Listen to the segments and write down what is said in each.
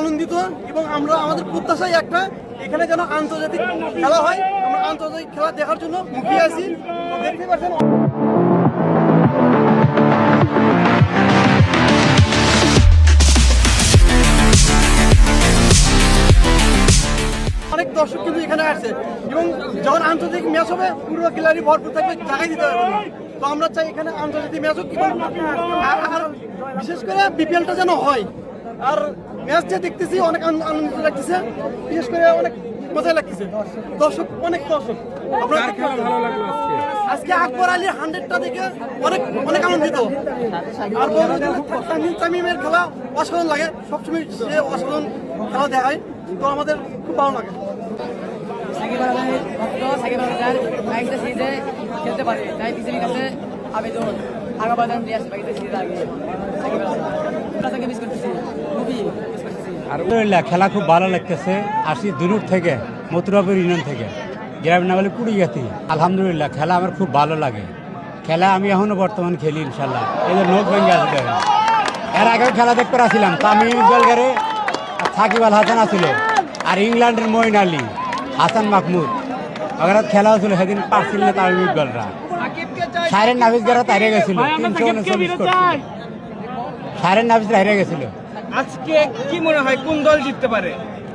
আনন্দিত এবং আমরা আমাদের প্রত্যাশাই একটা, এখানে যেন আন্তর্জাতিক খেলা হয়। আমরা আন্তর্জাতিক খেলা দেখার জন্য মুখিয়ে আছি। দেখতে পাচ্ছেন অনেক দর্শক কিন্তু এখানে আসছে এবং যখন আন্তর্জাতিক ম্যাচ হবে পুরো গ্যালারি ভরপুর থাকবে, জায়গায় দিতে পারবে না। তো আমরা চাই এখানে আন্তর্জাতিক ম্যাচ হোক এবং আর বিশেষ করে বিপিএলটা যেন হয়। আর ম্যাচ যে দেখতেছি অনেক আনন্দিত লাগতেছে, বিশেষ করে অনেক মজা লাগতেছে। দর্শক অনেক দর্শক আজকে আকবর আলীর 100টা দেখে অনেক অনেক আনন্দিত। আর তামিমের খেলা অসাধারণ লাগে, সবসময় সে অসাধারণ খেলা দেখায়, তো আমাদের খুব ভালো লাগে। খেলতে পারে তাই বিসিবির কাছে আবেদন আগাবাদান দিয়ে আসে মিস করতেছি খুবই মিস করতেছি। আলহামদুলিল্লাহ খেলা খুব ভালো লাগতেছে। আসি দূর থেকে মথুরাপুর ইউনিয়ন থেকে, গ্রামের নাম হলে কুড়িগাতি। আলহামদুলিল্লাহ খেলা আমার খুব ভালো লাগে। খেলা আমি এখনো বর্তমান খেলি ইনশাল্লাহ। এই যে নোট ভেঙে আসবে, এর আগেও খেলা দেখতে আসছিলাম। তামিম ইকবালগারে সাকিব আল হাসান আসছিল, আর ইংল্যান্ডের মঈন আলী, হাসান মাহমুদ ওরা খেলা হচ্ছিল। সেদিন পারছিল না তামিম ইকবালরা। সাইরেন নাফিস গারা হারিয়ে গেছিল 349 করছিল। সাইরেন নাফিসরা হারিয়ে গেছিল। আজকে কি মনে হয় কোন দল জিততে পারে?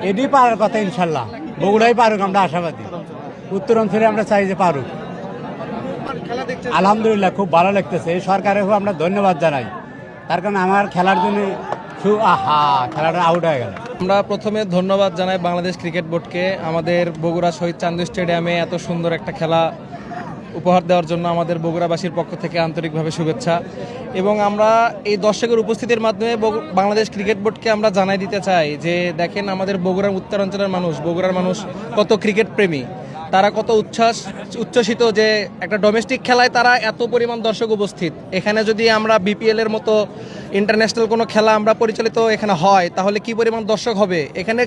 এটি পারার কথা ইনশাল্লাহ। বগুড়াই পারুক, আমরা আশাবাদী। উত্তরাঞ্চলে আমরা চাই যে পারুক। আলহামদুলিল্লাহ খুব ভালো লাগতেছে। এই সরকারের আমরা ধন্যবাদ জানাই, তার কারণ আমার খেলার জন্য খেলাটা আউট হয়ে গেল। আমরা প্রথমে ধন্যবাদ জানাই বাংলাদেশ ক্রিকেট বোর্ডকে, আমাদের বগুড়া শহীদ চান্দু স্টেডিয়ামে এত সুন্দর একটা খেলা উপহার দেওয়ার জন্য আমাদের বগুড়াবাসীর পক্ষ থেকে আন্তরিকভাবে শুভেচ্ছা। এবং আমরা এই দর্শকের উপস্থিতির মাধ্যমে বাংলাদেশ ক্রিকেট বোর্ডকে আমরা জানাই দিতে চাই যে দেখেন আমাদের বগুড়ার উত্তরাঞ্চলের মানুষ, বগুড়ার মানুষ কত ক্রিকেট প্রেমী, তারা কত উচ্ছ্বসিত যে একটা ডোমেস্টিক খেলায় তারা এত পরিমাণ দর্শক উপস্থিত। এখানে যদি আমরা বিপিএল এর মতো ইন্টারন্যাশনাল কোনো খেলা আমরা পরিচালিত এখানে হয়, তাহলে কি পরিমাণ দর্শক হবে। এখানে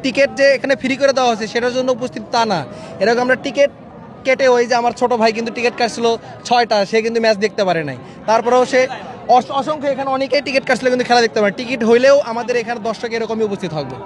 টিকিট যে এখানে ফ্রি করে দেওয়া হয়েছে সেটার জন্য উপস্থিত তা না, এরকম আমরা টিকিট কেটে, ওই যে আমার ছোট ভাই কিন্তু টিকিট কাটছিল 6টা, সে কিন্তু ম্যাচ দেখতে পারে নাই। তারপরেও সে অসংখ্য এখানে অনেকেই টিকিট কাটছিল কিন্তু খেলা দেখতে পারে। টিকিট হইলেও আমাদের এখানে দর্শক এরকমই উপস্থিত থাকবে।